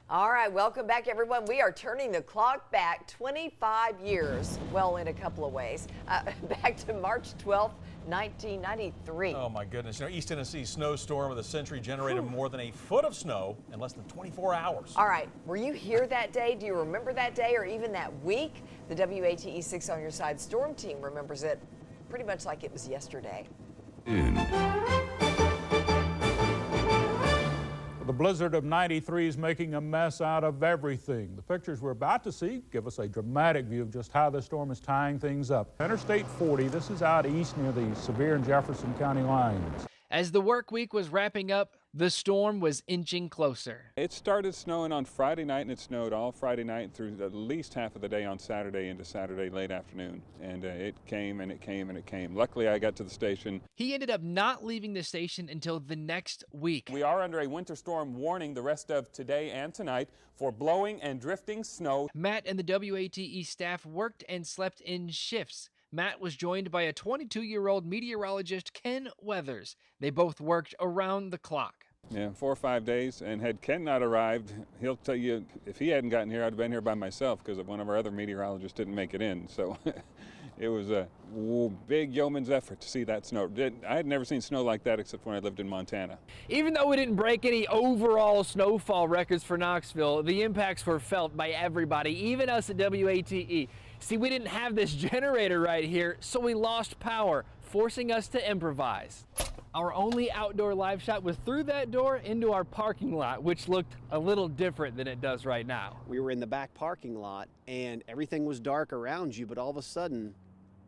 All right, welcome back, everyone. We are turning the clock back 25 years, well, in a couple of ways, back to March 12th, 1993. Oh, my goodness. East Tennessee snowstorm of the century generated more than a foot of snow in less than 24 hours. All right, were you here that day? Do you remember that day or even that week? The WATE 6 on Your Side storm team remembers it pretty much like it was yesterday. The blizzard of '93 is making a mess out of everything. The pictures we're about to see give us a dramatic view of just how the storm is tying things up. Interstate 40, this is out east near the Sevier and Jefferson County lines. As the work week was wrapping up, the storm was inching closer. It started snowing on Friday night, and it snowed all Friday night through at least half of the day on Saturday into Saturday late afternoon. And it came and it came and it came. Luckily, I got to the station. He ended up not leaving the station until the next week. We are under a winter storm warning the rest of today and tonight for blowing and drifting snow. Matt and the WATE staff worked and slept in shifts. Matt was joined by a 22-year-old meteorologist, Ken Weathers. They both worked around the clock. Yeah, 4 or 5 days, and had Ken not arrived, he'll tell you if he hadn't gotten here, I'd have been here by myself because one of our other meteorologists didn't make it in. So it was a big yeoman's effort to see that snow. I had never seen snow like that except when I lived in Montana. Even though we didn't break any overall snowfall records for Knoxville, the impacts were felt by everybody, even us at WATE. See, we didn't have this generator right here, so we lost power, forcing us to improvise. Our only outdoor live shot was through that door into our parking lot, which looked a little different than it does right now. We were in the back parking lot and everything was dark around you, but all of a sudden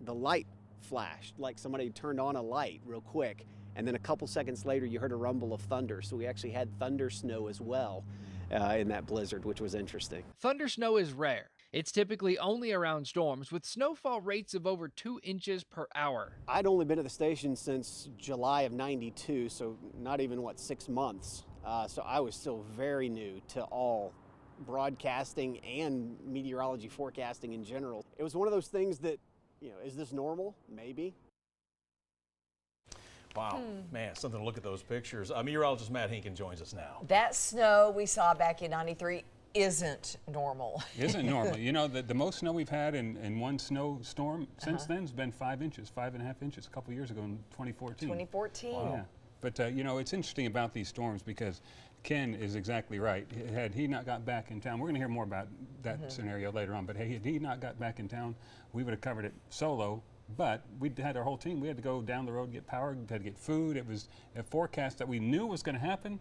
the light flashed, like somebody turned on a light real quick. And then a couple seconds later, you heard a rumble of thunder. So we actually had thunder snow as well in that blizzard, which was interesting. Thunder snow is rare. It's typically only around storms with snowfall rates of over 2 inches per hour. I'd only been at the station since July of '92, so not even, 6 months. So I was still very new to all broadcasting and meteorology forecasting in general. It was one of those things that, is this normal? Maybe. Wow, man, something to look at those pictures. Meteorologist Matt Hinken joins us now. That snow we saw back in '93 isn't normal. Isn't normal. The most snow we've had in one snowstorm since then has been 5 inches, 5.5 inches a couple years ago in 2014. 2014. Wow. Yeah. But, it's interesting about these storms because Ken is exactly right. Had he not got back in town, we're going to hear more about that scenario later on, but had he not got back in town, we would have covered it solo. But we had our whole team. We had to go down the road, get power, we had to get food. It was a forecast that we knew was going to happen.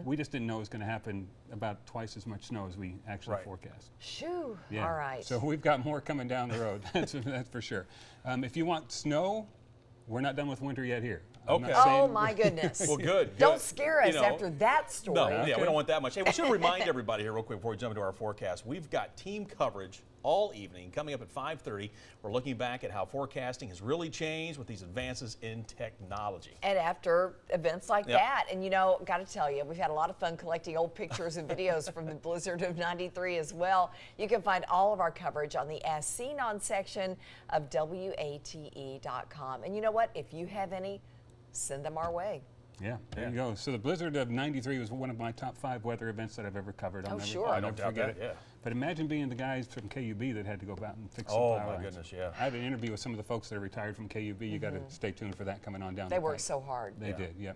We just didn't know it was going to happen about twice as much snow as we actually forecast. Shoo. Yeah. All right. So we've got more coming down the road. that's for sure. If you want snow, we're not done with winter yet here. Okay. Oh my goodness. Well, good. Don't scare us after that story. No, yeah, we don't want that much. Hey, we should remind everybody here real quick before we jump into our forecast. We've got team coverage all evening coming up at 5:30. We're looking back at how forecasting has really changed with these advances in technology. And after events like that, and got to tell you, we've had a lot of fun collecting old pictures and videos from the blizzard of '93 as well. You can find all of our coverage on the As Seen On section of WATE.com. And you know what? If you have any, send them our way. Yeah, there you go. So the blizzard of '93 was one of my top 5 weather events that I've ever covered. Sure. I'll never forget it. But imagine being the guys from KUB that had to go out and fix some power lines. Oh my goodness, yeah. I had an interview with some of the folks that are retired from KUB. You got to stay tuned for that coming on down the They pipe. worked so hard. They did, yeah.